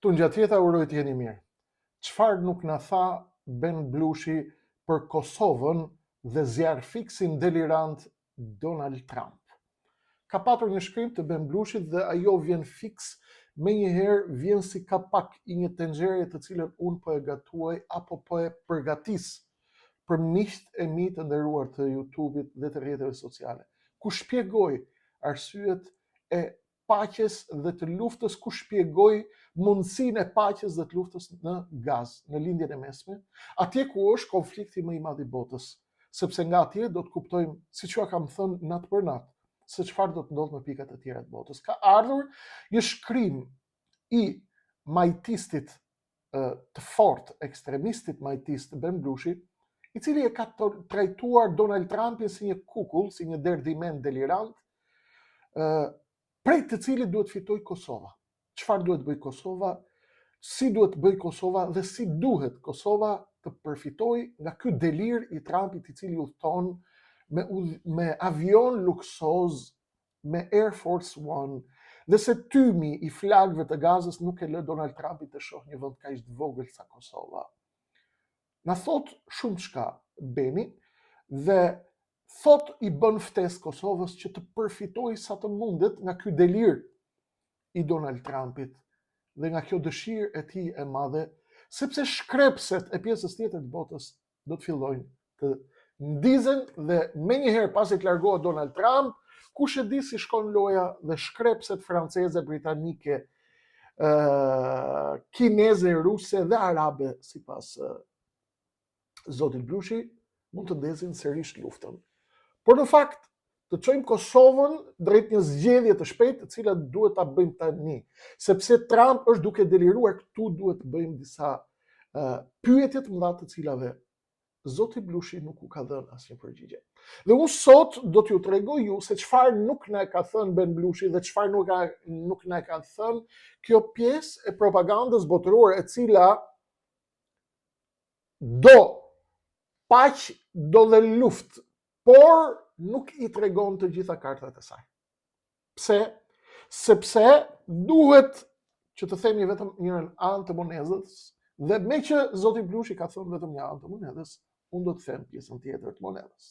Tu ngjatjeta uroj të jeni mirë. Çfarë nuk na tha Ben Blushi për Kosovën dhe zjarr fiksin delirant Donald Trump? Ka patur një shkrim të Ben Blushit dhe ajo vjen fiks, menjëherë vjen si kapak i një tenxhere të cilën unë po e gatuaj apo po e përgatis për miqt e mi të nderuar të YouTube-it dhe të rrjeteve sociale, ku shpjegoj arsyet e paqes dhe të luftës, ku shpjegoj mundësinë e paqes dhe të luftës në Gazë, në lindjen e mesme, atje ku është konflikti më i madh i botës, sepse nga atje do të kuptojmë, siç ju kam thënë natë për natë, se çfarë do të ndodhë me pikat e tjera të botës. Ka ardhur një shkrim i majtistit të fortë, ekstremistit majtist Ben Blushi, i cili e ka trajtuar Donald Trumpin si një kukull, si një derdiment delirant, prej të cilit duhet fitoj Kosova. Çfarë duhet bëj Kosova? Si duhet bëj Kosova dhe si duhet Kosova të përfitoj nga ky delir i Trumpit, i cili udhton me avion luksoz, me Air Force One, dhe se tymi i flagëve të Gazës nuk e lë Donald Trumpit të shohë një vend kaq të vogël sa Kosova. Na thot shumë çka Beni dhe thot i bën ftesë Kosovës që të përfitojë sa të mundet nga ky delir i Donald Trumpit dhe nga kjo dëshirë e tij e madhe, sepse shkrepset e pjesës tjetër të botës do të fillojnë të ndizen dhe menjëherë pasi të largohet Donald Trump, kush e di si shkon loja dhe shkrepset franceze, britanike, kineze, ruse dhe arabe, sipas zotit Blushi, mund të ndezin sërish luftën. Por në fakt, të çojmë Kosovën drejt një zgjedhje të shpejtë, të cilat duhet ta bëjmë tani, sepse Trump është duke deliruar. Këtu duhet të bëjmë disa pyetje të mëdha, të cilave zoti Blushi nuk u ka dhënë asnjë përgjigje. Dhe unë sot do t'ju tregoj ju se çfarë nuk na e ka thënë Ben Blushi dhe çfarë nuk na e ka thënë kjo pjesë e propagandës botërore, e cila do paq, do dhe luftë, por nuk i tregon të gjitha kartat e saj. Pse? Sepse duhet që të themi vetëm një anë të monedhës, dhe me që zoti Blushi ka thënë vetëm një anë të monedhës, unë do të them pjesën tjetër të monedhës.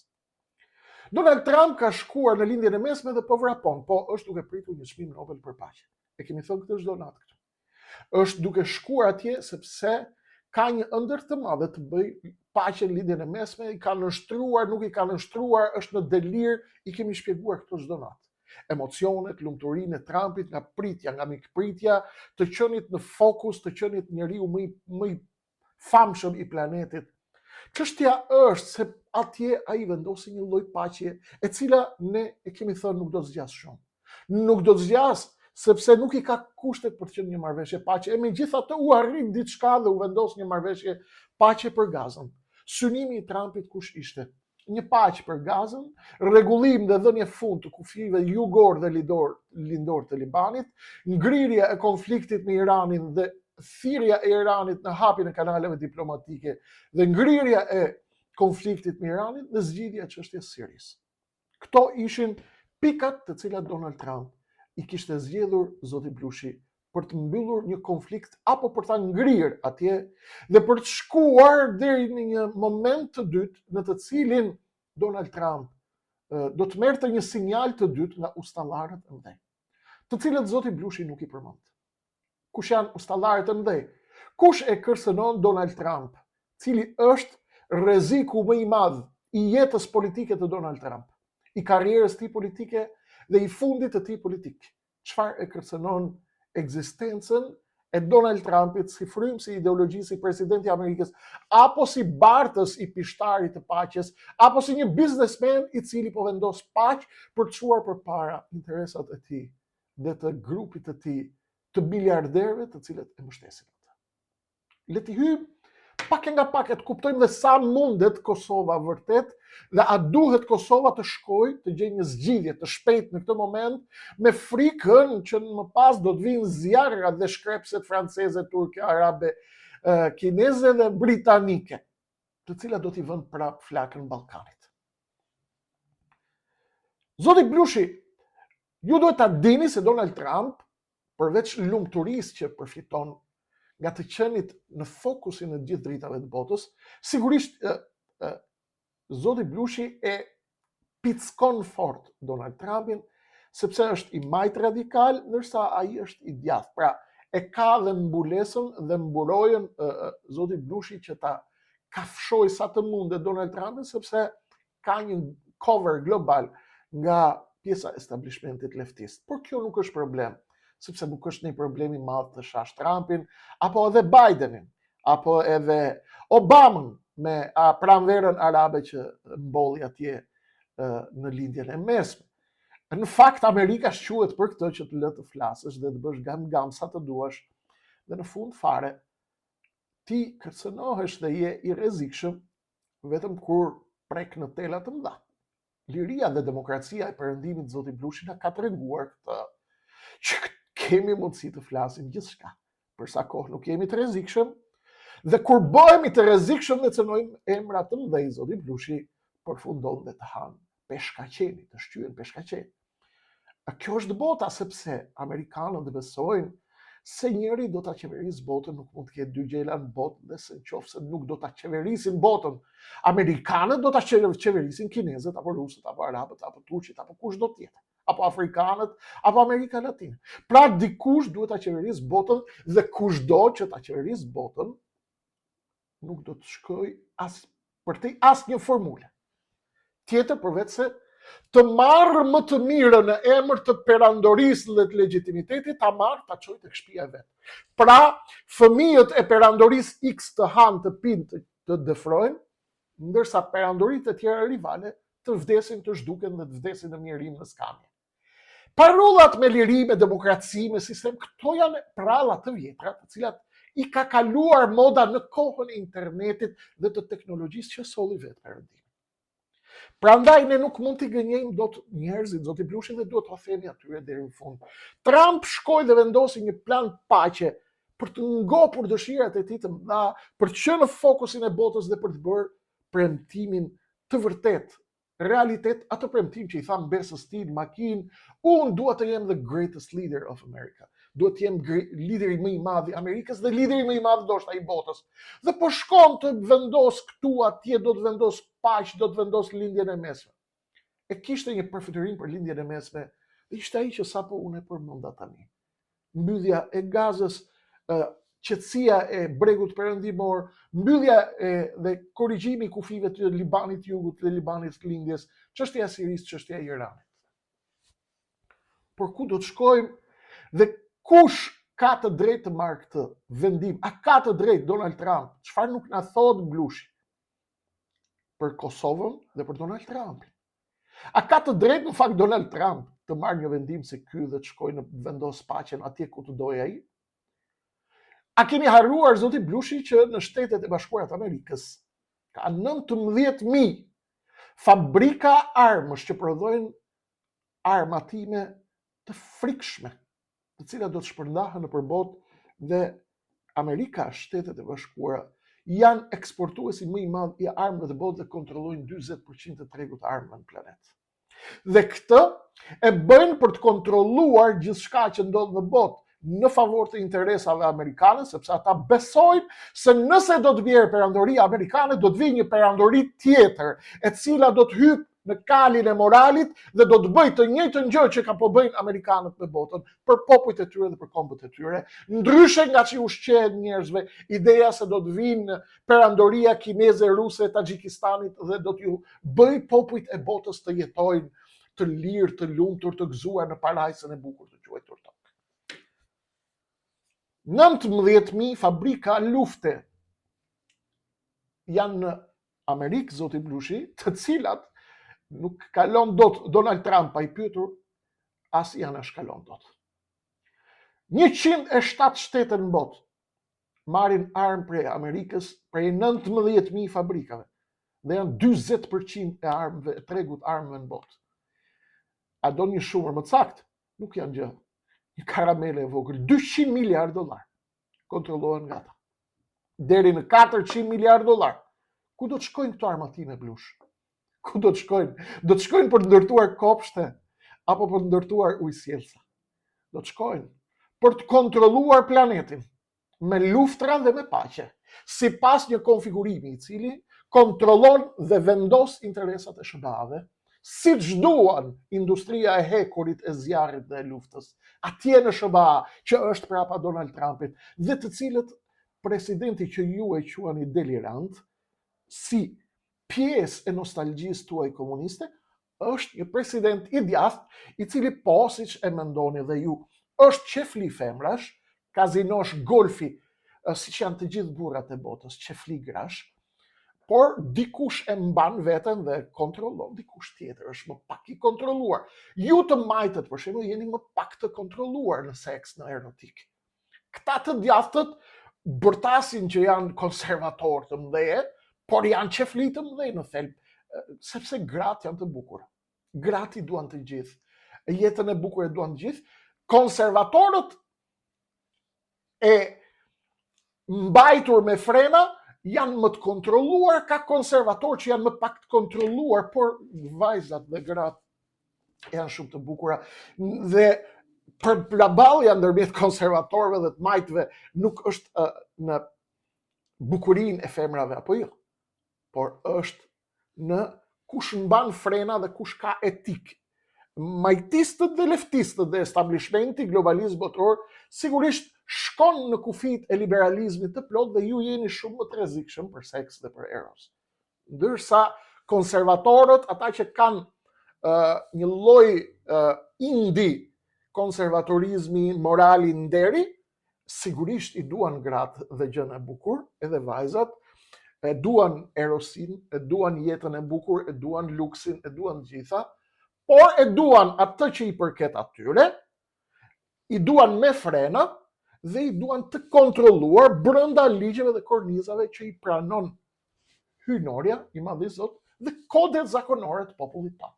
Donald Trump ka shkuar në lindjen e mesme dhe po vrapon, po është duke pritur një çmim Nobel për paqe. E kemi thënë këtë çdo natë këtu. Është duke shkuar atje sepse ka një ëndër të madhe të bëj paqe në lindjen e mesme, i ka nështruar, nuk i ka nështruar, është në delir, i kemi shpjeguar këto çdo natë. Emocionet, lumturinë e Trumpit, nga pritja, nga mikpritja, të qenit në fokus, të qenit njeriu më i famshëm i planetit. Çështja është se atje ai vendosi një lloj paqe, e cila ne e kemi thënë nuk do të zgjas shumë. Nuk do të zgjas sepse nuk i ka kushtet për të qenë një marrëveshje paqe. E megjithatë u arrit diçka dhe u vendos një marrëveshje paqe për Gazën. Synimi i Trumpit kush ishte? Një paqe për Gazën, rregullim dhe dhënie fund të kufive jugor dhe lindor të Libanit, ngrirja e konfliktit me Iranin dhe thirrja e Iranit në hapjen e kanaleve diplomatike dhe ngrirja e konfliktit me Iranin dhe zgjidhja e çështjes Siris. Këto ishin pikat të cilat Donald Trump i kishte zgjedhur zoti Blushi për të mbyllur një konflikt apo për ta ngrirë atje dhe për të shkuar deri në një moment të dytë në të cilin Donald Trump do të merrte një sinjal të dytë nga ustallarët e mëdhenj, të cilët zoti Blushi nuk i përmend. Kush janë ustallarët e mëdhenj? Kush e kërcënon Donald Trump, cili është rreziku më i madh i jetës politike të Donald Trump, i karrierës tij politike dhe i fundit të tij politik? Çfarë e kërcënon ekzistencën e Donald Trumpit si frymë, si ideologji, si presidenti i Amerikës, apo si bartës i pishtarit të paqes, apo si një biznesmen i cili po vendos paqe për të çuar përpara interesat e tij dhe të grupit të tij të miliarderëve të cilët e mbështesin atë. Le të hyjmë pak e nga pak, të kuptojmë dhe sa mundet Kosova vërtet, dhe a duhet Kosova të shkojë të gjejë një zgjidhje të shpejtë në këtë moment, me frikën që më pas do të vinë zjarrat dhe shkrepset franceze, turke, arabe, kineze dhe britanike, të cilat do t'i vënë prap flakën Ballkanit. Zoti Blushi, ju duhet ta dini se Donald Trump, përveç lumturisë që përfiton nga të qenit në fokusin e gjithë dritave të botës, sigurisht zoti Blushi e pickon fort Donald Trumpin, sepse është i majt radikal, ndërsa ai është i djathtë. Pra, e ka dhe mbulesën dhe mburojën zoti Blushi që ta kafshoj sa të mundet Donald Trumpin, sepse ka një cover global nga pjesa establishmentit leftist. Por kjo nuk është problem, sepse nuk është një problem i madh të shash Trumpin, apo edhe Bidenin, apo edhe Obamën me pranverën arabe që mbolli atje në lindjen e mesme. Në fakt, Amerika shquhet për këtë që të lë të flasësh dhe të bësh gam sa të duash, dhe në fund fare, ti kërcënohesh dhe je i rrezikshëm vetëm kur prek në tela të mëdha. Liria dhe demokracia e perëndimit të zotit Blushi na ka treguar këtë, që kemi mundësi të flasim gjithçka, për sa kohë nuk jemi të rrezikshëm, dhe kur bëhemi të rrezikshëm dhe cënojmë emra të mëdhenj, zoti Blushi përfundon dhe të hanë peshkaqeni, të shqyen peshkaqeni. Kjo është bota, sepse amerikanët besojnë se njëri do ta qeverisë botën, nuk mund të ketë dy gjela në botë, dhe se nëse nuk do ta qeverisin botën, amerikanët do ta qeverisin kinezët, apo rusët, apo arabët, apo turqit, apo kush do tjetë, apo afrikanët, apo Amerika Latine. Pra dikush duhet ta qeverisë botën, dhe kushdo që ta qeverisë botën nuk do të shkoj për te asnjë formule tjetër përveç se të marrë më të mirën në emër të perandorisë dhe të legitimitetit, ta marrë, ta çojë tek shtëpia e vet. Pra, fëmijët e perandorisë X të hanë, të pinë, të dëfrojnë, ndërsa perandoritë e tjera rivale të vdesin, të zhduken dhe të vdesin në mjerim në skamje. Parollat me liri, me demokraci, me sistem, këto janë pralla të vjetra, të cilat i ka kaluar moda në kohën e internetit dhe të teknologjisë që solli vetë perëndim. Prandaj ne nuk mund t'i gënjejmë dot njerëzit, zoti Blushi, dhe duhet t'u themi atyre deri në fund. Trump shkoi dhe vendosi një plan paqe për të ngopur dëshirat e tij të mëdha, për të qenë në fokusin e botës dhe për të bërë premtimin të vërtet, realitet, atë premtim që i tha mbesës tij në makinë, unë dua të jem the greatest leader of America. Duhet të jem lideri më i madh i Amerikës dhe lideri më i madh ndoshta i botës. Dhe po shkon të vendos këtu atje, do të vendos paqë, do të vendos lindjen e mesme. E kishte një përfiturim për lindjen e mesme, dhe ishte ai që sapo unë e përmenda tani. Mbyllja e Gazës, qetësia e bregut perëndimor, mbyllja dhe korrigjimi i kufive të Libanit Jugut dhe Libanit Lindjes, çështja e Sirisë, çështja e Iranit. Por ku do të shkojmë dhe kush ka të drejtë të marrë këtë vendim? A ka të drejtë Donald Trump? Çfarë nuk na thot Blushi për Kosovën dhe për Donald Trumpin? A ka të drejtë në fakt Donald Trump të marrë një vendim se ky dhe të shkojë në vendos paqen atje ku të dojë ai? A keni harruar zoti Blushi që në Shtetet e Bashkuara të Amerikës ka 19.000 fabrika armësh që prodhojnë armatime të frikshme, të cilat do të shpërndahen nëpër botë, dhe Amerika, Shtetet e Bashkuara, janë eksportuesi më i madh i armëve të botës dhe kontrollojnë 40% të tregut të armëve në planet. Dhe këtë e bëjnë për të kontrolluar gjithçka që ndodh në botë në favor të interesave amerikane, sepse ata besojnë se nëse do të vjerë perandoria amerikane, do të vijë një perandori tjetër, e cila do të hyjë në kalin e moralit dhe do të bëjë të njëjtën gjë që ka po bëjnë amerikanët me botën për popujt e tyre dhe për kombët e tyre, ndryshe nga që ushqehet njerëzve ideja se do të vinë perandoria kineze, ruse, Taxhikistanit dhe do t'ju bëjë popujt e botës të jetojnë të lirë, të lumtur, të gëzuar në parajsën e bukur të quajtur tokë. 19.000 fabrika lufte janë në Amerikë, zoti Blushi, të cilat nuk kalon dot Donald Trump pa i pyetur, as janë shkalon dot. 107 shtete në botë marrin armë prej Amerikës, prej 19.000 fabrikave, dhe janë 40% e armëve, e tregut armëve në botë. A do një shumër më saktë? Nuk janë gjë. Një karamele e vogël, $200 miliard kontrollohen nga ata. Deri në $400 miliard. Ku do të shkojnë këto armatime Blush? Ku do të shkojnë? Do të shkojnë për të ndërtuar kopshte apo për të ndërtuar ujësjelsa? Do të shkojnë për të kontrolluar planetin. me luftra dhe me paqe, sipas një konfigurimi I cili kontrollon dhe vendos interesat e SBA-ve, siç duan industria e hekurit e zjarrit dhe e luftës, atje në SBA që është prapa Donald Trumpit, dhe të cilët presidenti që ju e quani delirant, si pjesë e nostalgjisë tuaj komuniste, është një president I djathtë I cili po, siç e mendoni dhe ju, është qefli femrash, kazinosh, golfi, siç janë të gjithë burrat e botës, qefli grash, por dikush e mban veten dhe kontrollon dikush tjetër, është më pak I kontrolluar. Ju të majtët, për shembull, jeni më pak të kontrolluar në seks, në erotik. Këta të djathtët bërtasin që janë konservatorë të mëdheje, por janë qefli të mëdhej në thelb, sepse gratë janë të bukura. Gratë I duan të gjithë. Jetën e bukur e duan të gjithë. Konservatorët e mbajtur me frena janë më të kontrolluar, ka konservatorë që janë më pak të kontrolluar, por vajzat dhe gratë janë shumë të bukura. Dhe përballja ndërmjet konservatorëve dhe të majtëve nuk është në bukurinë e femrave apo jo, por është në kush mban frena dhe kush ka etik. Majtistët dhe leftistët dhe establishmenti globalizm botror sigurisht shkon në kufit e liberalizmit të plot dhe ju jeni shumë më të rrezikshëm për seks dhe për eros. Ndërsa konservatorët, ata që kanë një lloj indi konservatorizmi, morali, nderi, sigurisht I duan gratë dhe gjën e bukur, edhe vajzat, e duan erosin, e duan jetën e bukur, e duan luksin, e duan gjitha, por e duan atë që I përket atyre, I duan me frena dhe I duan të kontrolluar brenda ligjeve dhe kornizave që I pranon hyjnorja I Madhi Zot dhe kodet zakonore të popullit tonë.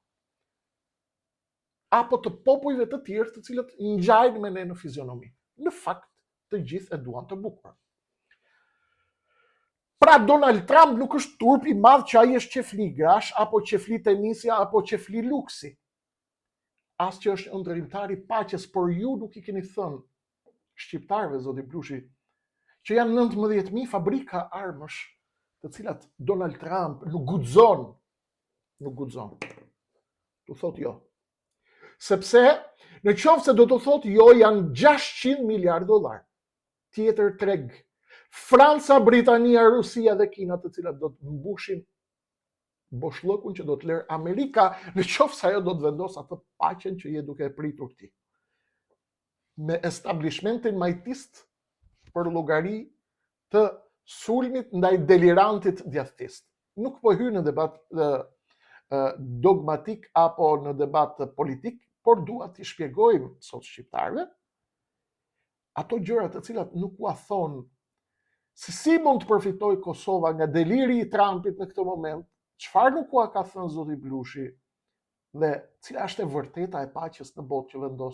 Apo të popujve të tjerë të cilët ngjajnë me ne në fizionomi. Në fakt, të gjithë e duan të bukur. Pra Donald Trump nuk është turp I madh që ai është qefli grash, apo qefli tenisja, apo qefli luksi. As që është ndërtimtar I paqes, por ju nuk I keni thënë shqiptarëve, zoti Blushi, që janë 19.000 fabrika armësh, të cilat Donald Trump nuk guxon. Tu thot jo. Sepse në qoftë se do të thot jo, janë 600 miliard dollar. Tjetër treg. Franca, Britania, Rusia dhe Kina, të cilat do të mbushin boshllëkun që do të lërë Amerika, në qoftë se ajo do të vendos atë paqen që je duke e pritur ti. Me establishmentin majtist për llogari të sulmit ndaj delirantit djathtist. Nuk po hy në debat dogmatik apo në debat politik, por dua t'i shpjegojmë sot shqiptarëve ato gjëra të cilat nuk ua thonë se si mund të përfitoj Kosova nga deliri I Trumpit në këtë moment, çfarë nuk ua ka thënë zoti Blushi dhe cila është e vërteta e paqes në botë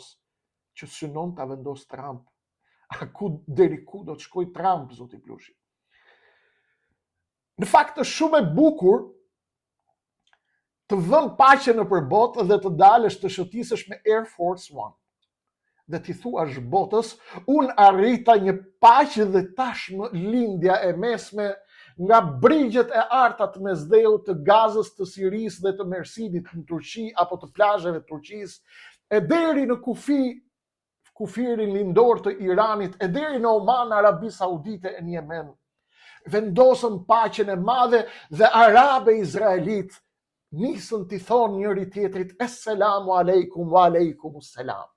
që synon ta vendos Trump. Deri ku do të shkoj Trump, zoti Blushi? Në fakt është shumë e bukur të vën paqe në përbot dhe të dalësh të shëtisësh me Air Force One. Dhe t'i thuash botës, unë arrita një paqe dhe tashmë lindja e mesme nga brigjet e arta të Mesdheut, të Gazës, të Sirisë dhe të Mersinit në Turqi apo të plazheve të Turqisë, e deri në kufirin lindor të Iranit, e deri në Oman, Arabi Saudite e në Yemen. Vendosën paqen e madhe dhe arabe izraelit nisën t'i thonë njëri tjetrit Esselamu alejkum wa alejkum selam.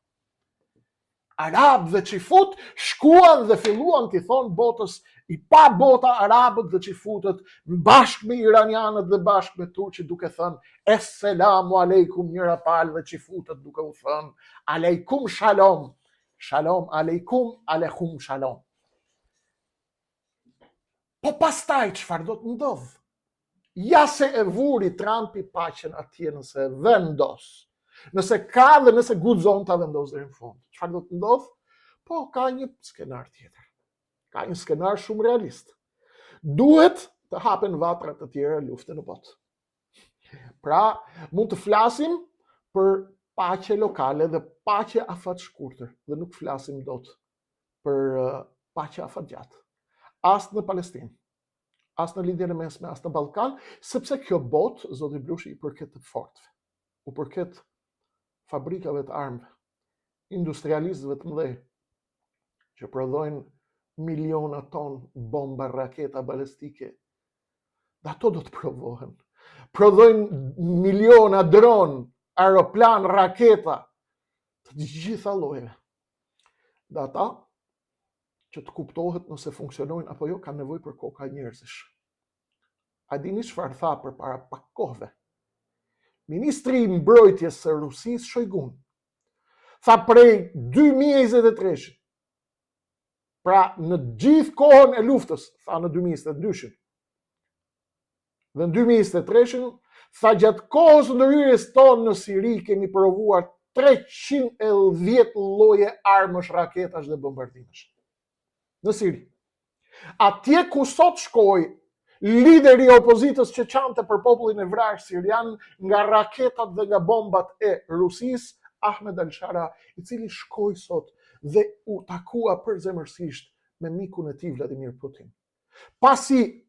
Arabë dhe qifut shkuan dhe filluan t'i thonë botës, I pa bota arabët dhe qifutët, bashkë me iranianët dhe bashkë me turqit duke thënë Esselamu alejkum njëra palë dhe qifutët duke u thënë alejkum shalom, shalom alejkum, alejkum shalom. Po pastaj çfarë do të ndodh? Ja se e vuri Trumpi paqen atje nëse vendos. Nëse ka dhe nëse guxon ta vendos deri në fund. Çfarë do të ndodh? Po ka një skenar tjetër. Ka një skenar shumë realist. Duhet të hapen vatra të tjera lufte në botë. Pra, mund të flasim për paqe lokale dhe paqe afat shkurtër dhe nuk flasim dot për paqja afatgjat. As në Palestinë, as në Lindjen e Mesme, as në Ballkan, sepse kjo botë, zoti Blushi, i përket të fortëve, u përket fabrikave të armëve, industrialistëve të mëdhenj që prodhojnë miliona ton bomba, raketa balistike. Dhe ato do të provohen. Prodhojnë miliona dron, aeroplan, raketa të gjitha llojeve. Dhe ata që të kuptohet nëse funksionojnë apo jo, kanë nevojë për koka njerëzish. A dini çfarë tha përpara pak kohëve? Ministri i mbrojtjes së Rusisë, Shoigu, tha prej 2023, pra në gjithë kohën e luftës, tha në 2022, dhe në 2023, tha gjatë kohës ndërhyrjes tonë në Siri kemi provuar 310 lloje armësh, raketash dhe bombardimesh. Në Siri. Atje ku sot shkoi lideri i opozitës që çante për popullin e vrarë sirian nga raketat dhe nga bombat e Rusisë, Ahmed al-Shara, i cili shkoi sot dhe u takua përzemërsisht me mikun e tij Vladimir Putin. Pasi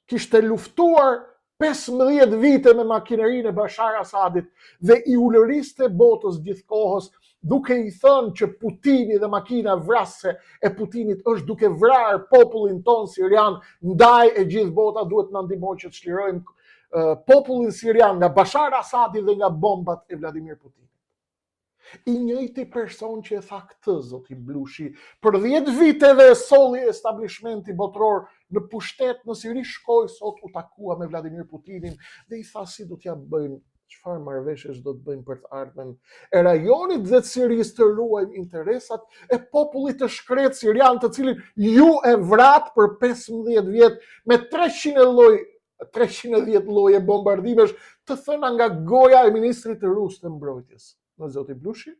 kishte luftuar 15 vite me makinerinë e Bashar Asadit dhe i ulëriste botës gjithkohës, duke i thënë që Putini dhe makina vrasëse e Putinit është duke vrarë popullin ton sirian, ndaj e gjithë bota duhet na ndihmojë që të çlirojmë popullin sirian nga Bashar Asadi dhe nga bombat e Vladimir Putinit. I njëjti person që e tha këtë, zoti Blushi, për 10 vite dhe e solli establishmenti botror në pushtet në Siri, shkoi sot u takua me Vladimir Putinin dhe i tha si do t'ja bëjmë, çfarë marrëveshjesh do të bëjmë për të ardhmen e rajonit dhe të Sirisë, të ruajmë interesat e popullit të shkret sirian, të cilin ju e vrat për 15 vjet me 310 lloje bombardimesh, të thëna nga goja e ministrit të rus të mbrojtjes, në zoti Blushi,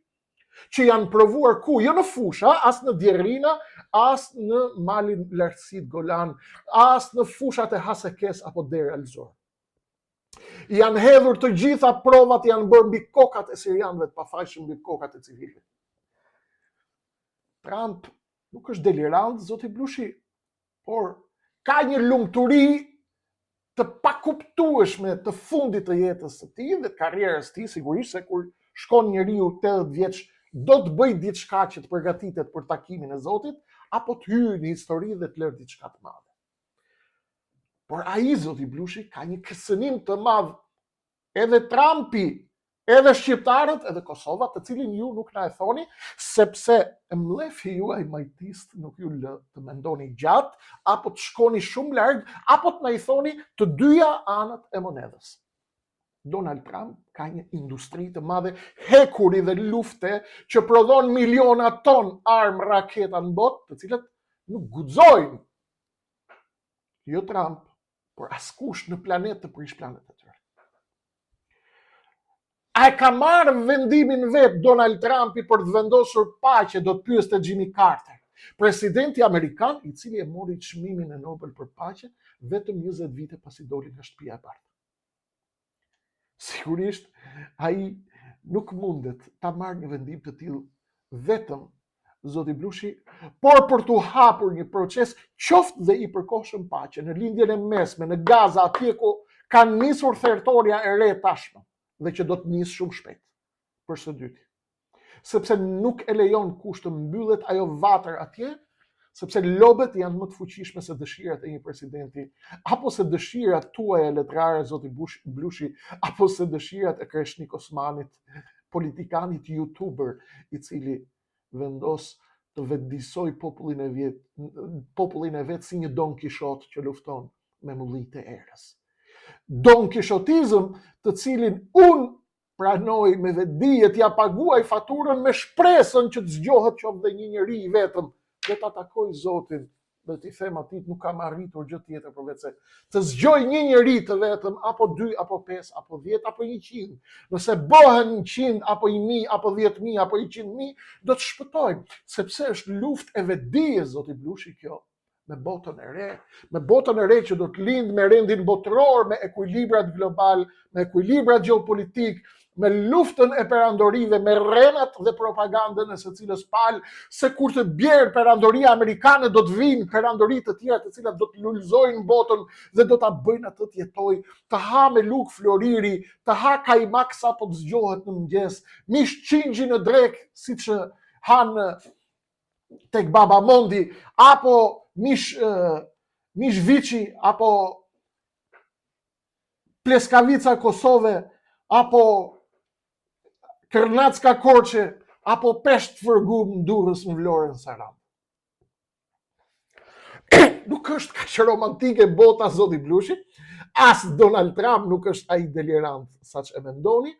që janë provuar ku? Jo në fusha, as në Djerrina, as në malin lartësit Golan, as në fushat e Hasekes apo Deir el-Zor. Janë hedhur të gjitha provat, janë bërë mbi kokat e sirianëve të pafajshëm, mbi kokat e civilëve. Trump nuk është delirant, zoti Blushi, por ka një lumturi të pakuptueshme të fundit të jetës së tij dhe të karrierës së tij, sigurisht se kur shkon njeriu 80 vjeç do të bëj diçka që të përgatitet për takimin e Zotit, apo të hyjë në histori dhe të lërë diçka të madhe. Por ai, zoti Blushi, ka një kësënim të madh, edhe Trumpi, edhe shqiptarët, edhe Kosova, të cilin ju nuk na e thoni, sepse mlefi juaj majtist nuk ju lë të mendoni gjatë, apo të shkoni shumë larg, apo të na i thoni të dyja anët e monedhës. Donald Trump ka një industri të madhe hekuri dhe lufte që prodhon miliona ton armë, raketa në botë, të cilat nuk guxojnë. Jo Trump, por askush në planet të prish planet e tyre. A e ka marrë vendimin vet Donald Trumpi për të vendosur paqe, do të pyeste Jimmy Carter, presidenti amerikan, i cili e mori çmimin e Nobel për paqe vetëm 20 vite pasi doli nga shtëpia e bardhë. Sigurisht, ai nuk mundet ta marrë një vendim të tillë vetëm, zoti Blushi, por për t'u hapur një proces qoftë dhe i përkohshëm paqe në Lindjen e Mesme, në Gaza, atje ku kanë nisur thertoria e re tashmë dhe që do të nisë shumë shpejt. Për së dyti, sepse nuk e lejon kush të mbyllet ajo vatër atje, sepse lobet janë më të fuqishme se dëshirat e një presidenti, apo se dëshirat tuaja letrare, zoti Blushi, apo se dëshirat e Kreshnik Osmanit, politikanit youtuber, i cili vendos të vetëdijsoj popullin e vet si një Don Kishot që lufton me mullitë e erës. Don Kishotizëm, të cilin unë pranoj me vetdije, t'ja paguaj faturën me shpresën që të zgjohet qoftë dhe një njeri i vetëm, dhe ta takoj Zotin dhe t'i them atij nuk kam arritur gjë tjetër përveç se të zgjoj një njeri të vetëm, apo 2, apo 5, apo 10, apo 100. Nëse bëhen 100, apo 1000, apo 10.000, apo 100.000, do të shpëtojmë, sepse është luftë e vetdijes, zoti Blushi, kjo, me botën e re, me botën e re që do të lindë me rendin botëror, me ekuilibrat global, me ekuilibrat geopolitik, me luftën e perandorive, me rrenat dhe propagandën e së cilës palë, se kur të bjerë perandoria amerikane do të vinë perandori të tjera të cilat do të lullzojnë botën dhe do ta bëjnë atë të jetojë, të ha me luk floriri, të ha kajmak sa po të zgjohet në mëngjes, mish qingji në drek siç hanë tek Baba Mondi, apo mish viçi, apo pleskavica Kosove, apo kërnacka Korçe, apo pesht fërgum Durrës në Vlorën Saram. Nuk është kaq romantike bota, zoti Blushi, as Donald Trump nuk është ai delirant saq e mendoni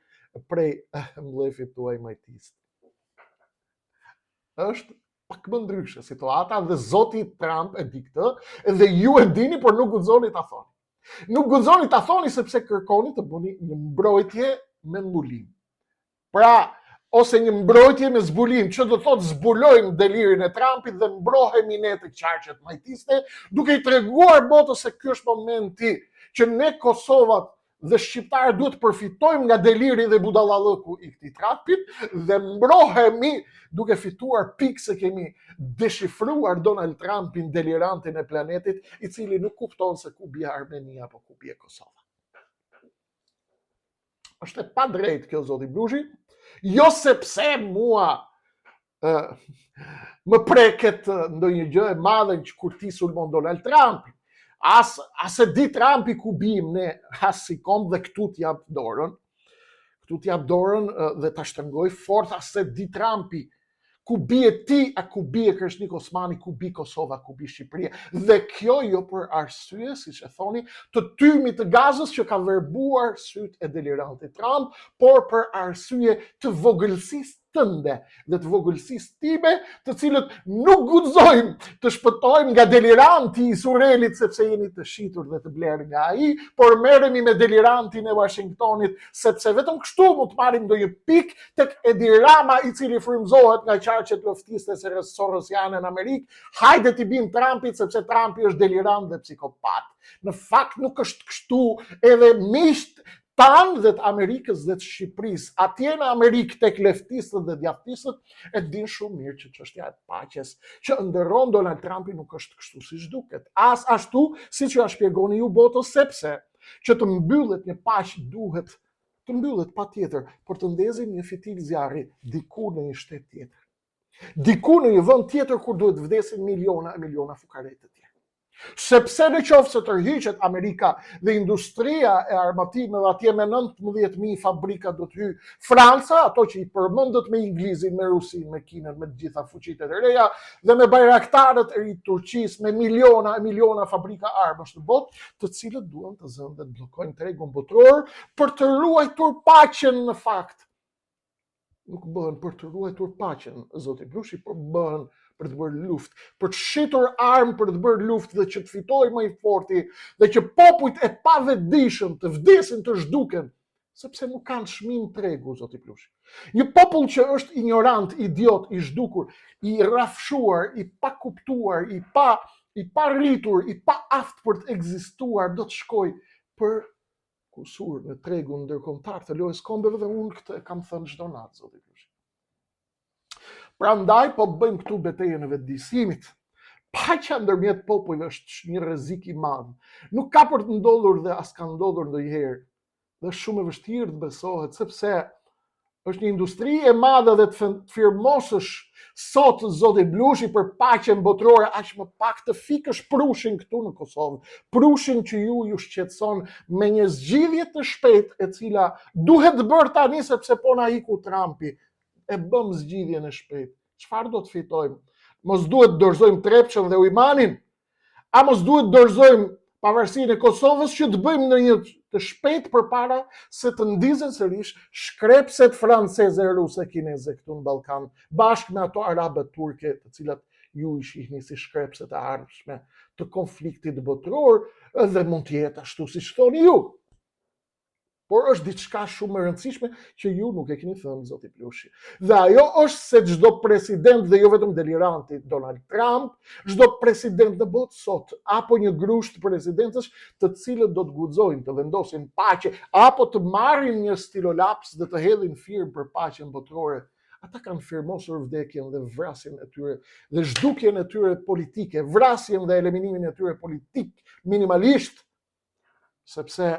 prej mbllefit tuaj majtis. Është pak më ndryshe situata dhe zoti Trump e di këtë dhe ju e dini, por nuk guxoni ta thoni. Nuk guxoni ta thoni sepse kërkoni të bëni një mbrojtje me mbulim. Pra, ose një mbrojtje me zbulim, që do thotë zbulojmë delirin e Trumpit dhe mbrohemi ne të qarqet majtiste, duke i treguar botës se ky është momenti që ne Kosovat dhe shqiptarë duhet përfitojmë nga deliri dhe budallallëku i këtij Trumpit dhe mbrohemi duke fituar pikë se kemi deshifruar Donald Trumpin, delirantin e planetit, i cili nuk kupton se ku bie Armenia apo ku bie Kosova. Është e pa drejt kjo, zoti Blushi, jo sepse mua më preket ndonjë gjë e madhe që kur ti sulmon Donald Trump. As e di Trumpi ku bim ne, as si kom dhe këtu t'jap dorën dhe ta shtrëngoj fort, as e di Trumpi ku bie ti, a ku bie Kreshnik Osmani, ku bie Kosova, ku bie Shqipëria. Dhe kjo jo për arsye, siç e thoni, të tymit të gazës që ka verbuar syt e delirantit Trump, por për arsye të vogëlsisë tënde dhe të vogëlsisë time, të cilët nuk guxojmë të shpëtojmë nga deliranti i Surelit sepse jeni të shitur dhe të blerë nga ai, por merremi me delirantin e Washingtonit sepse vetëm kështu mund të marrim ndonjë pikë tek Edi Rama, i cili frymëzohet nga qarqet loftistes e sorosiane në Amerikë. Hajde t'i bim Trumpit sepse Trumpi është delirant dhe psikopat. Në fakt nuk është kështu, edhe miqt tanë dhe të Amerikës dhe të Shqipërisë, atje në Amerikë tek leftistët dhe djathtistët e din shumë mirë që çështja e paqes që ndërron Donald Trumpi nuk është kështu siç duket. As ashtu siç ja shpjegoni ju botës, sepse që të mbyllet një paqe duhet të mbyllet patjetër për të ndezur një fitil zjarri diku në një shtet tjetër. Diku në një vend tjetër ku duhet vdesin miliona e miliona fukaretë të tjerë. Sepse në qoftë se tërhiqet Amerika dhe industria e armatimeve atje me 19.000 fabrika do të hyjë Franca, ato që i përmendët me Inglizin, me Rusin, me Kinën, me të gjitha fuqitë e reja dhe me bajraktarët e ri të Turqisë, me miliona e miliona fabrika armësh në botë, të cilët duan të zënë dhe të bllokojnë tregun botror për të ruajtur paqen në fakt. Nuk bëhen për të ruajtur paqen, zoti Blushi, por bëhen për të bërë luftë, për të shitur armë për të bërë luftë dhe që të fitojë më i forti dhe që popujt e pavetdijshëm të vdesin, të zhduken, sepse nuk kanë çmim tregu, zoti Blushi. Një popull që është ignorant, idiot, i zhdukur, i rrafshuar, i pa kuptuar, i pa rritur, i pa aft për të ekzistuar, do të shkojë për kusur në tregun ndërkombëtar të lojës kombeve dhe unë këtë kam thënë çdo natë, zoti Blushi. Prandaj po bëjmë këtu betejën e vetëdijsimit. Paqja ndërmjet popujve është një rrezik i madh. Nuk ka për të ndodhur dhe as ka ndodhur ndonjëherë. Dhe është shumë e vështirë të besohet sepse është një industri e madhe dhe të firmosësh sot, zoti Blushi, për paqen botërore, aq më pak të fikësh prushin këtu në Kosovë. Prushin që ju shqetëson me një zgjidhje të shpejtë e cila duhet bërë tani sepse po na iku Trumpi. E bëm zgjidhjen e shpejtë. Çfarë do të fitojmë? Mos duhet dorëzojmë Trepçën dhe Ujmanin? A mos duhet dorëzojmë pavarësinë e Kosovës që të bëjmë në një të shpejtë përpara se të ndizen sërish shkrepset franceze, ruse, kineze këtu në Ballkan, bashkë me ato arabe turke, të cilat ju i shihni si shkrepset e ardhshme të konfliktit botëror, dhe mund të jetë ashtu siç thoni ju. por është diçka shumë e rëndësishme që ju nuk e keni thënë, zoti Plushi. Dhe ajo është se çdo president, dhe jo vetëm deliranti Donald Trump, çdo president në botë sot, apo një grusht presidentësh të cilët do të guxojnë të vendosin paqe, apo të marrin një stilolaps dhe të hedhin firmë për paqen botërore, ata kanë firmosur vdekjen dhe vrasjen e tyre dhe zhdukjen e tyre politike, vrasjen dhe eliminimin e tyre politik minimalisht, sepse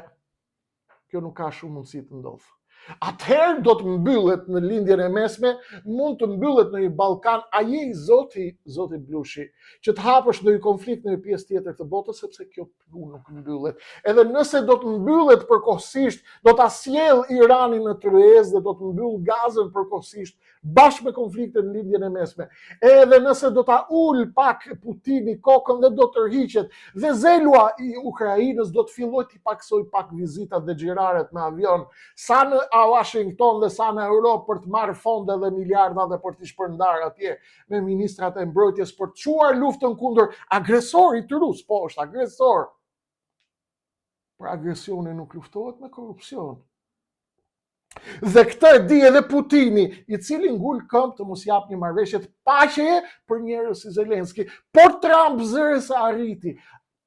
kjo nuk ka shumë mundësi të ndodhë. Atëherë do të mbyllet në lindjen e mesme, mund të mbyllet në një Ballkan, a je i zoti Blushi, që të hapësh në një konflikt në një pjesë tjetër të botës, sepse kjo punë nuk mbyllet. Edhe nëse do të mbyllet përkohësisht, do ta sjell Iranin në tryezë dhe do të mbyll Gazën përkohësisht, bashkë me konfliktin në lindjen e mesme. Edhe nëse do ta ul pak Putini kokën dhe do të tërhiqet, dhe zelua i Ukrainës do të fillojë të paksoj pak vizitat dhe xhiraret me avion, sa në Washington dhe sa në Europë për të marrë fonde dhe miliarda dhe për të shpërndar atje me ministrat e mbrojtjes për të çuar luftën kundër agresorit rus, po është agresor. Për agresioni nuk luftohet me korrupsion. Dhe këtë e di edhe Putini, i cili ngul këmbë të mos jap një marrëveshje të paqeje për njerëz si Zelenski, por Trump zëres arriti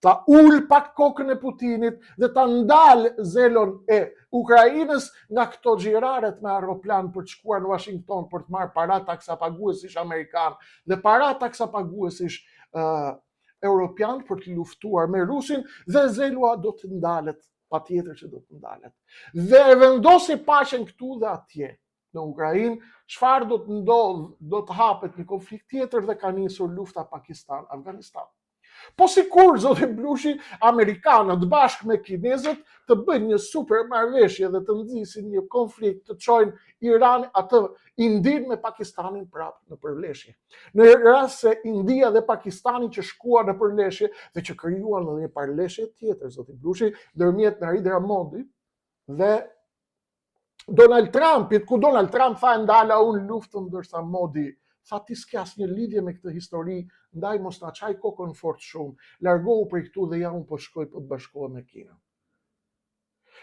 ta ul pak kokën e Putinit dhe ta ndal zelon e Ukrainës nga këto xhiraret me aeroplan për të shkuar në Washington për të marrë para taksapaguesish amerikan dhe para taksapaguesish europian për të luftuar me Rusin, dhe zelua do të ndalet, patjetër që do të ndalet. Dhe e vendosi paqen këtu dhe atje në Ukrainë, çfarë do të ndodhë? Do të hapet një konflikt tjetër dhe ka nisur lufta Pakistan-Afganistan. Po sikur, zoti Blushi, amerikanët bashkë me kinezët të bëjnë një super marrëveshje dhe të nxisin një konflikt, të çojnë Iran atë Indin me Pakistanin prapë në përvleshje. Në rast se India dhe Pakistani që shkuan në përvleshje dhe që krijuan një përvleshje tjetër, zoti Blushi, ndërmjet Narendra Modi dhe Donald Trumpit, ku Donald Trump tha ndala unë luftën, ndërsa Modi tha ti s'ke asnjë lidhje me këtë histori, ndaj mos na çaj kokën fort shumë, largohu prej këtu dhe ja unë po shkoj po të bashkohem me Kinën.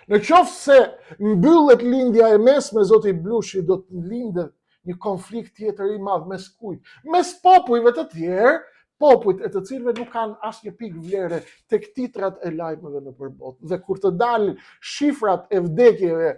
Në qoftë se mbyllet lindja e mesme, zoti Blushi, do të lindet një konflikt tjetër i madh mes kujt? Mes popujve të tjerë, popujt e të cilëve nuk kanë asnjë pikë vlere tek titrat e lajmeve në përbot. Dhe kur të dalin shifrat e vdekjeve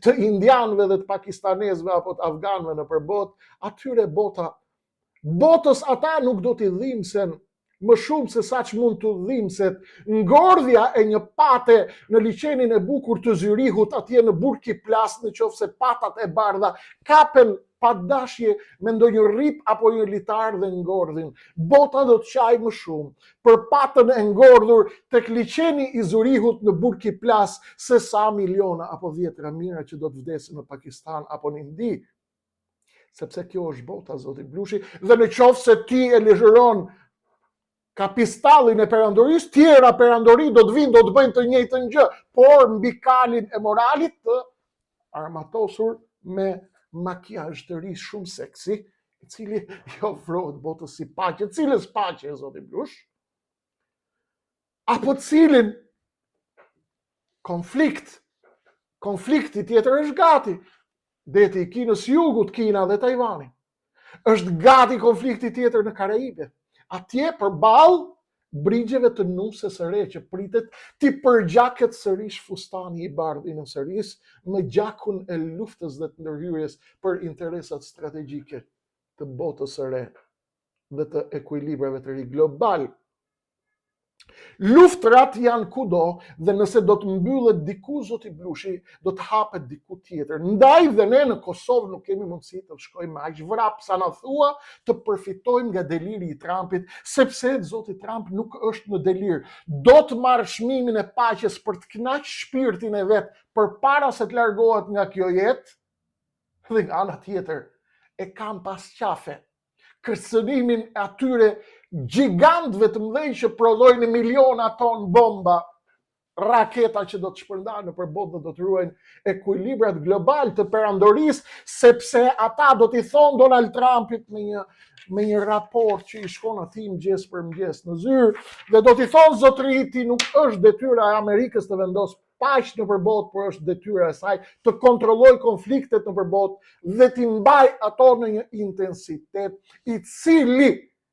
të indianëve dhe të pakistanezëve apo të afganëve në përbot, atyre botës ata nuk do t'i dhimsen më shumë se sa që mund të dhimset ngordhja e një pate në liçenin e bukur të Zyrihut atje në Burki Plas, në qoftë se patat e bardha kapen pa dashje me ndonjë rrip apo një litar dhe ngordhin. Bota do të qaj më shumë për patën e ngordhur tek liçeni i Zyrihut në Burki Plas se sa miliona apo 10 mijëra që do të vdesin në Pakistan apo në Indi. Sepse kjo është bota, zoti Blushi, dhe në qoftë se ti e lexoron kapistallin e perandorisë, tjera perandori do të vinë, do të bëjnë të njëjtën gjë, por mbi kalin e moralit të armatosur me makijazh të ri shumë seksi, i cili i ofrohet botës si paqe. Cilës paqe, zoti Blush? Apo cilin konflikti tjetër është gati. Deti i Kinës jugut, Kina dhe Tajvani. Është gati konflikti tjetër në Karaibe. Atje përballë brigjeve të nusës së re që pritet ti përgjaket sërish fustani i bardhë i nësërisë me gjakun e luftës dhe të ndërhyrjes për interesat strategjike të botës së re dhe të ekuilibrave të ri global. Luftrat janë kudo dhe nëse do të mbyllet diku, zoti Blushi, do të hapet diku tjetër. Ndaj dhe ne në Kosovë nuk kemi mundësi të shkojmë aq vrap sa na thua të përfitojmë nga deliri i Trumpit, sepse zoti Trump nuk është në delir. Do të marrë çmimin e paqes për të kënaqur shpirtin e vet përpara se të largohet nga kjo jetë. Dhe nga ana tjetër e kam pas qafe kërcënimin e atyre gjigantëve të mëdhenj që prodhojnë miliona ton bomba, raketa që do të shpërndajnë nëpër botë dhe do të ruajnë ekuilibrat global të perandorisë, sepse ata do t'i thonë Donald Trumpit me një me një raport që i shkon atij mëngjes për mëngjes në zyrë dhe do t'i thonë zotëri ti nuk është detyra e Amerikës të vendosë paqë nëpër botë, por është detyra e saj të kontrollojë konfliktet nëpër botë dhe t'i mbaj ato në një intensitet i cili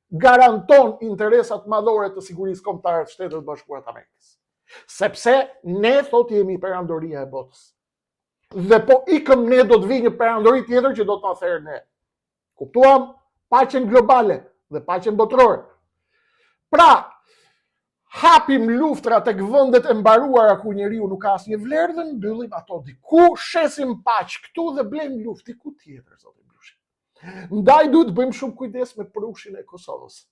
garanton interesat madhore të sigurisë kombëtare të Shtetit Bashkuar të Amerikës. Sepse ne thot jemi perandoria e botës. Dhe po ikëm ne do të vi një perandori tjetër që do të na therrë ne. Kuptuam paqen globale dhe paqen botërore. Pra, hapim luftra tek vendet e mbaruara ku njeriu nuk ka asnjë vlerë dhe mbyllim ato diku, shesim paqë këtu dhe blejmë luftë ku tjetër, zoti Blushi. Ndaj duhet të bëjmë shumë kujdes me prushin e Kosovës,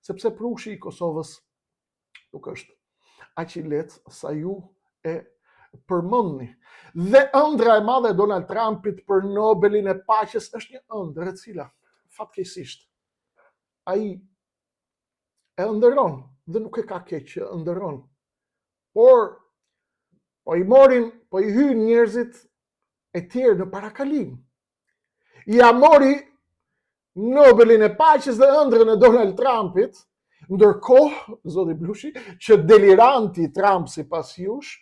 sepse prushi i Kosovës nuk është aq i lehtë sa ju e përmendni. Dhe ëndra e madhe e Donald Trumpit për Nobelin e paqes është një ëndër e cila fatkeqësisht ai e ëndëron dhe nuk e ka keq që ëndëron. Por po i hyn njerëzit e tjerë në parakalim. Ja mori Nobelin e paqes dhe ëndrrën e Donald Trumpit, ndërkohë, zoti Blushi, që deliranti Trump sipas jush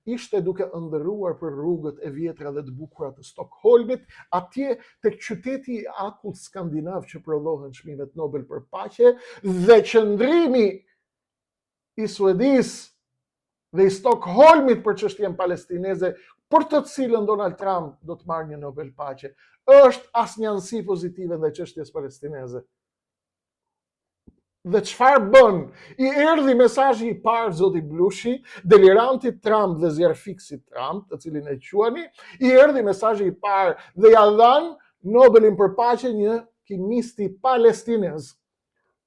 ishte duke ëndërruar për rrugët e vjetra dhe të bukura të Stockholmit, atje tek qyteti i akullt skandinav që prodhohen çmimet Nobel për paqe, dhe qëndrimi i Suedisë dhe i Stockholmit për çështjen palestineze, për të cilën Donald Trump do të marrë një Nobel paqe, është asnjësi pozitive ndaj çështjes palestineze. Dhe çfarë bën? I erdhi mesazhi i parë zoti Blushi, delirantit Trump dhe zjarfiksit Trump, të cilin e quani, i erdhi mesazhi i parë dhe ja dhan Nobelin për paqe një kimisti palestinez,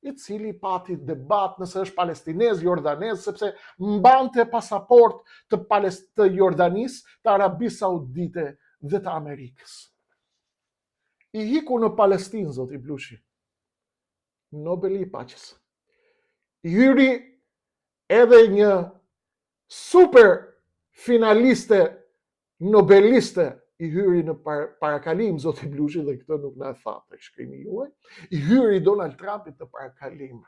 i cili pati debat nëse është palestinez, jordanez, sepse mbante pasaport të Jordanisë, të Arabisë Saudite dhe të Amerikës. I hiku në Palestinë, zoti Blushi, Nobeli i paqes. I hyri edhe një super finaliste nobeliste, i hyri në parakalim, zoti Blushi, dhe këtë nuk na e tha tek shkrimi juaj, i hyri Donald Trumpit në parakalim.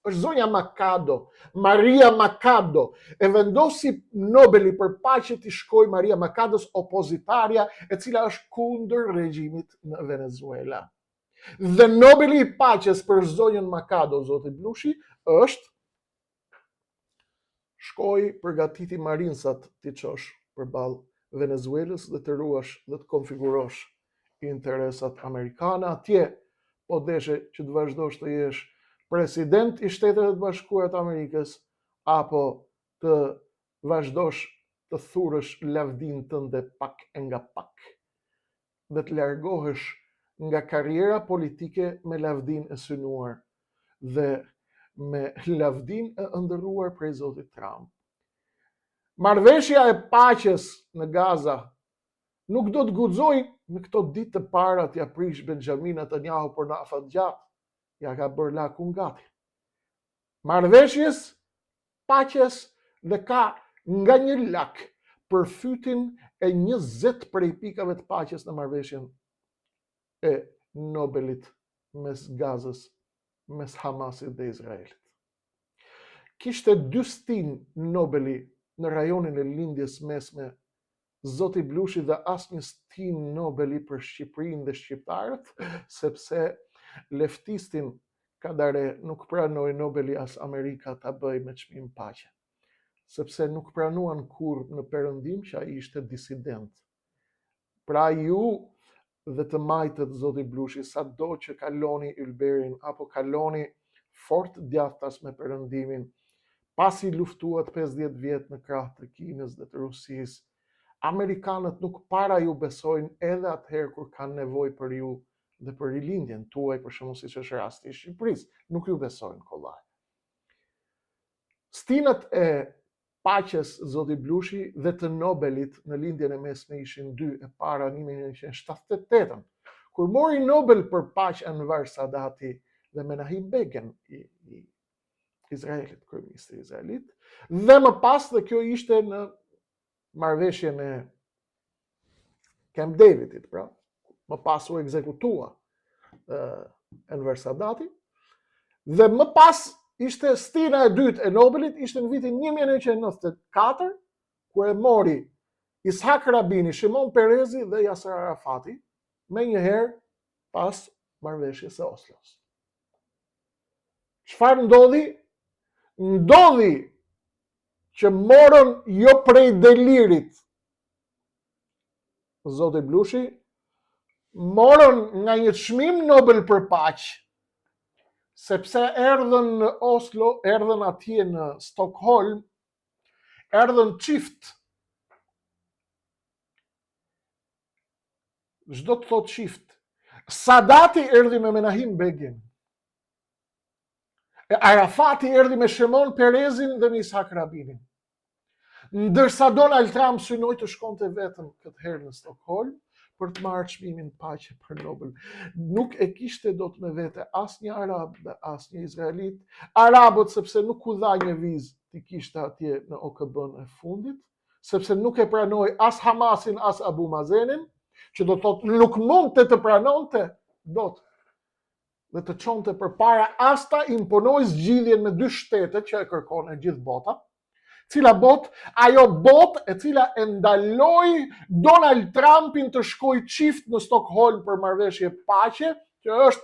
Është zonja Makado, Maria Makado, e vendosi Nobeli për paqe t'i shkoj Maria Makados, opozitarja e cila është kundër regjimit në Venezuela. Dhe Nobeli i paqes për zonjën Makado, zoti Blushi, është shkoj përgatiti marinsat t'i çosh përballë Venezuelës dhe të ruash dhe të konfigurosh interesat amerikane atje, po deshe që të vazhdosh të jesh president i Shteteve të Bashkuara të Amerikës apo të vazhdosh të thurësh lavdin tënde pak e nga pak dhe të largohesh nga karriera politike me lavdin e synuar dhe me lavdin e ëndërruar prej zotit Trump. Marrëveshja e paqes në Gaza nuk do të guxojë në këto ditë të para t'ia prish Benjamin Netanyahu por në afatgjat, ja ka bërë lakun gati. Marrëveshjes paqes dhe ka nga një lak përfytin e 20 prej pikave të paqes në marrëveshjen e Nobelit mes Gazës, mes Hamasit dhe Izraelit. Kishte 2 stin Nobeli në rajonin e lindjes mesme, zoti Blushi, dhe asnjë stin Nobeli për Shqipërinë dhe shqiptarët, sepse leftistin Kadare nuk pranoi Nobeli as Amerika ta bëj me çmim paqe, sepse nuk pranuan kurrë në perëndim që ai ishte disident. Pra ju dhe të majtët, zoti Blushi, sado që kaloni Ylberin apo kaloni Fort Djathtas me perëndimin, pasi luftuat 50 vjet në krah të Kinës dhe të Rusisë, amerikanët nuk para ju besojnë edhe atëherë kur kanë nevojë për ju dhe për rilindjen tuaj, për shembull siç është rasti i Shqipërisë, nuk ju besojnë kollaj. Stinët e paqes, zoti Blushi, dhe të Nobelit në lindjen e mesme ishin 2, e para 1978, kur mori Nobel për paqe Anwar Sadati dhe Menachem Begin i Izraelit, kryeministri izraelit, dhe më pas, dhe kjo ishte në marrëveshjen e Camp Davidit, pra, më pas u ekzekutua Enver Sadati, dhe më pas ishte stina e dytë e Nobelit, ishte në vitin 1994, kur e mori Ishak Rabini, Shimon Perezi dhe Yasser Arafati, me njëherë pas marrëveshjes së Oslos. Çfarë ndodhi? Ndodhi që morën jo prej delirit, zoti Blushi, morën nga një çmim Nobel për paqë, sepse erdhën në Oslo, erdhën atje në Stockholm, erdhën çift. Çdo të thot çift. Sadati erdhi me Menahim Begin. Arafati erdhi me Shimon Perezin dhe me Ishak Rabinin. Ndërsa Donald Trump synoi të shkonte vetëm këtë herë në Stockholm për të marrë çmimin paqe për Nobel. Nuk e kishte dot me vete asnjë arab dhe asnjë izraelit. Arabët sepse nuk u dha një vizë ti kishte atje në OKB-n e fundit, sepse nuk e pranoi as Hamasin as Abu Mazenin, që do të thotë nuk mund të pranonte dot dhe të çonte përpara as ta imponoj zgjidhjen me dy shtete që e kërkon e gjithë bota, cila ajo botë e cila e ndaloi Donald Trumpin të shkojë çift në Stockholm për marrëveshje paqe, që është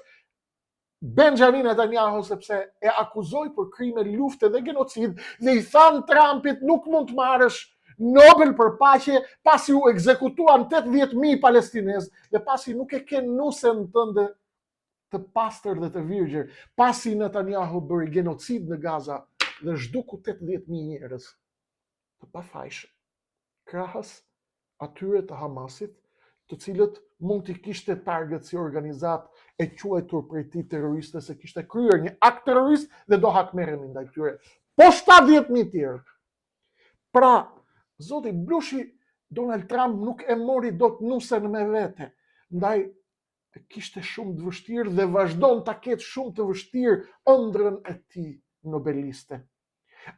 Benjamin Netanyahu, sepse e akuzoi për krime lufte dhe genocid dhe i than Trumpit nuk mund të marrësh Nobel për paqe pasi u ekzekutuan 80.000 palestinezë dhe pasi nuk e ke nusen tënde të pastër dhe të virgjër, pasi Netanyahu bëri genocid në Gaza dhe zhduku 80.000 njerëz të pafajshëm, krahas atyre të Hamasit, të cilët mund të kishte target si organizat e quajtur prej tij terroriste se kishte kryer një akt terrorist dhe do hakmerremi ndaj tyre. Po 70.000 tjerë. Pra, zoti Blushi, Donald Trump nuk e mori dot nusen me vete, ndaj kishte shumë të vështirë dhe vazhdon ta ketë shumë të vështirë ëndrrën e tij nobeliste.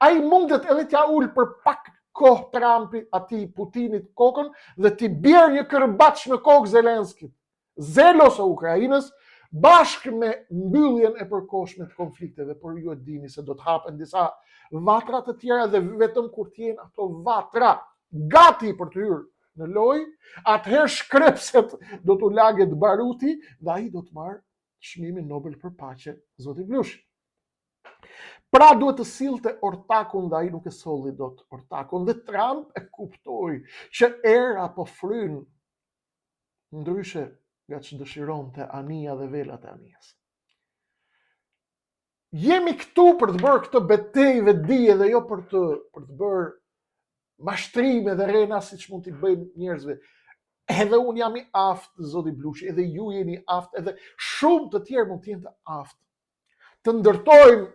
Ai mundet edhe t'ja ul për pak kohë Trumpi atij Putinit kokën dhe t'i bjerë një kërbaç në kokë Zelenskit, zelos e Ukrainës, bashkë me mbylljen e përkohshme të konflikteve, por ju e dini se do të hapen disa vatra të tjera dhe vetëm kur të jenë ato vatra gati për të hyrë në lojë, atëherë shkrepset do t'u laget baruti dhe ai do të marrë çmimin Nobel për paqe, zoti Blushi. Pra duhet të sillte ortakun dhe ai nuk e solli dot ortakun dhe Trump e kuptoi që era po fryn ndryshe nga që dëshironte anija dhe velat e anijas. Jemi këtu për të bërë këtë betejë vetdije dhe jo për të bërë mashtrime dhe rena siç mund t'i bëjmë njerëzve. Edhe unë jam i aftë, zoti Blushi, edhe ju jeni aftë, edhe shumë të tjerë mund të jenë të aftë. Të ndërtojmë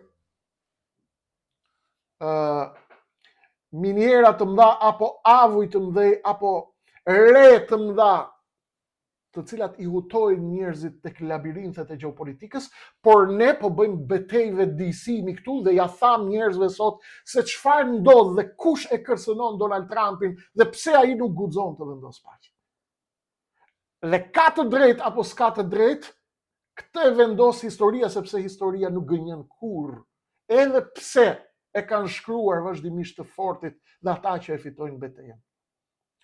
miniera të mëdha apo avuj të mëdhej apo re të mëdha, të cilat i hutojnë njerëzit tek labirintet e gjeopolitikës, por ne po bëjmë betejë vetëdijësimi këtu dhe ja tham njerëzve sot se çfarë ndodh dhe kush e kërcënon Donald Trumpin dhe pse ai nuk guxon të vendos paqe. Dhe ka të drejtë apo s'ka të drejtë, këtë vendos historia, sepse historia nuk gënjen kurrë. Edhe pse e kanë shkruar vazhdimisht të fortit dhe ata që e fitojnë betejën.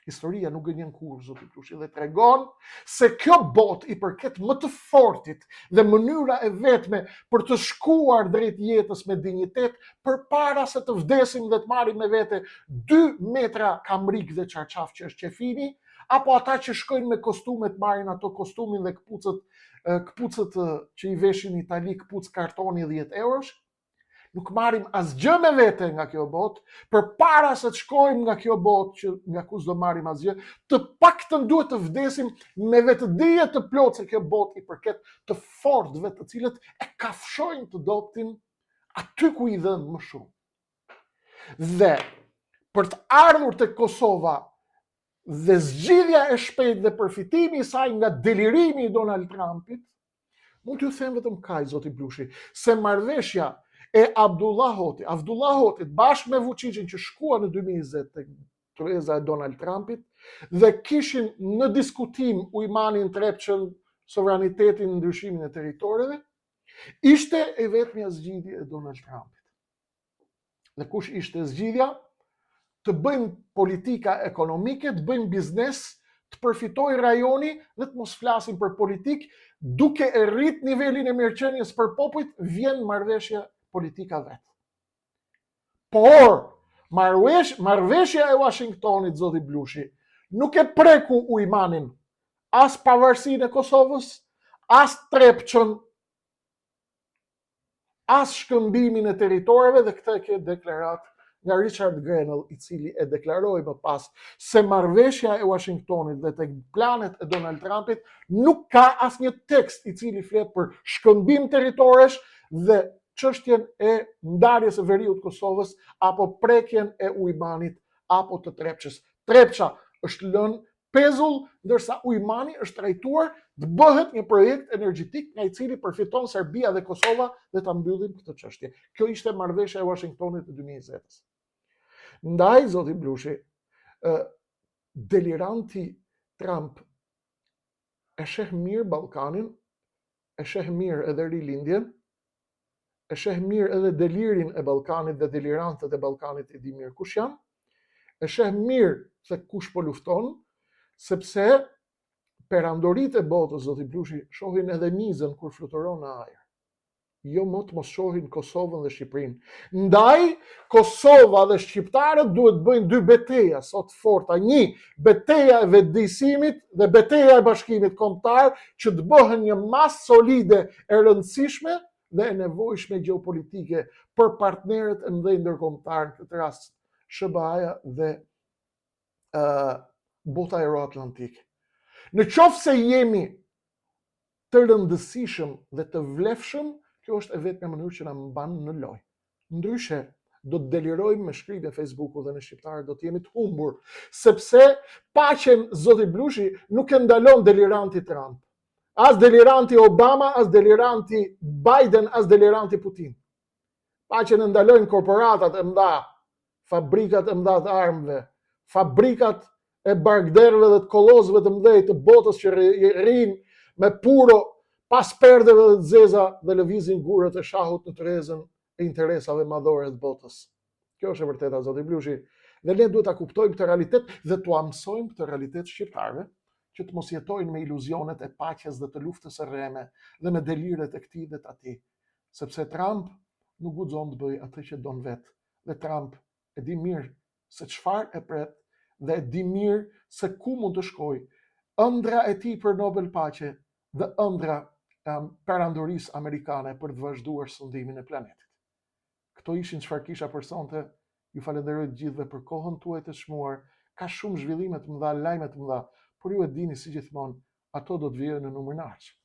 Historia nuk gënjen kurrë, zoti Blushi, dhe tregon se kjo botë i përket më të fortit dhe mënyra e vetme për të shkuar drejt jetës me dinjitet përpara se të vdesim dhe të marrim me vete 2 metra kamrik dhe çarçaf që është qefini, apo ata që shkojnë me kostumet marrin ato kostumin dhe këpucët që i veshin në Itali, këpucë kartoni 10 eurosh, nuk marrim asgjë me vete nga kjo botë, përpara se të shkojmë nga kjo botë që nga ku s'do marrim asgjë, të paktën duhet të vdesim me vetëdije të plotë se kjo botë i përket të fortëve të cilët e kafshojnë të doptin aty ku i dhënë më shumë. Dhe për të ardhur te Kosova dhe zgjidhja e shpejtë dhe përfitimi i saj nga delirimi i Donald Trumpit, mund t'ju them vetëm kaq, zoti Blushi, se marrëveshja e Abdullah Hotit bashkë me Vučićin që shkuan në 2020 tek trueza e Donald Trumpit dhe kishin në diskutim Ujmanin Trepçën, sovranitetin në ndryshimin e territoreve, ishte e vetmja zgjidhje e Donald Trumpit. Dhe kush ishte zgjidhja? Të bëjmë politika ekonomike, të bëjmë biznes, të përfitoj rajoni dhe të mos flasim për politik, duke e rrit nivelin e mirëqenies për popujt, vjen marrëveshja politika vetë. Por, marrëveshja e Washingtonit, zoti Blushi, nuk e preku ujmanin as pavarësinë e Kosovës, as Trepçën, as shkëmbimin e territoreve, dhe këtë ke deklarat nga Richard Grenell, i cili e deklaroi më pas se marrëveshja e Washingtonit dhe tek planet e Donald Trumpit nuk ka asnjë tekst i cili flet për shkëmbim territoresh dhe çështjen e ndarjes së veriut Kosovës apo prekjen e ujmanit apo të Trepçës. Trepça është lënë pezull, ndërsa ujmani është trajtuar të bëhet një projekt energjetik nga i cili përfiton Serbia dhe Kosova dhe ta mbyllim këtë çështje. Kjo ishte marrëveshja e Washingtonit të 2020-s. Ndaj, zoti Blushi, deliranti Trump e sheh mirë Ballkanin, e sheh mirë edhe rilindjen, e sheh mirë edhe delirin e Ballkanit dhe delirantët e Ballkanit i di mirë kush janë, e sheh mirë se kush po lufton, sepse perandoritë e botës, zoti Blushi, shohin edhe mizën kur fluturon në ajër. Jo më të mos shohin Kosovën dhe Shqipërinë. Ndaj, Kosova dhe shqiptarët duhet bëjnë dy betejë sot forta. Një, beteja e vetëdijësimit dhe beteja e bashkimit kombëtar, që të bëhen një masë solide e rëndësishme dhe e nevojshme gjeopolitike për partnerët e mëdhenj ndërkombëtar, në këtë rast SBA-ja dhe bota euroatlantike. Në qoftë se jemi të rëndësishëm dhe të vlefshëm, kjo është e vetmja mënyrë që na mban në lojë. Ndryshe, do të delirojmë me shkrimje Facebooku dhe në shqiptarë do të jemi të humbur, sepse paqen, zoti Blushi, nuk e ndalon deliranti Trump. As deliranti Obama, as deliranti Biden, as deliranti Putin. Paqen e ndalojnë korporatat e mëdha, fabrikat e mëdha të armëve, fabrikat e barkderëve dhe të kollozëve të mëdhej të botës që rrinë me puro pas perdeve dhe të zeza dhe lëvizin gurët e shahut në trezën e interesave madhore të botës. Kjo është e vërteta, zoti Blushi. Dhe ne duhet ta kuptojmë këtë realitet dhe t'u mësojmë këtë realitet shqiptarëve, që të mos jetojnë me iluzionet e paqes dhe të luftës së rreme dhe me deliret e këtij dhe të atij. Sepse Trump nuk guxon të bëjë atë që don vetë. Dhe Trump e di mirë se çfarë e pret dhe e di mirë se ku mund të shkojë. Ëndra e tij për Nobel Paqe dhe ëndra perandorisë amerikane për të vazhduar sundimin e planetit. Këto ishin çfarë kisha për sonte. Ju falenderoj të gjithëve për kohën tuaj të çmuar. Ka shumë zhvillime të mëdha, lajme të mëdha, por ju e dini si gjithmonë, ato do të vijnë në numër në ardhshëm.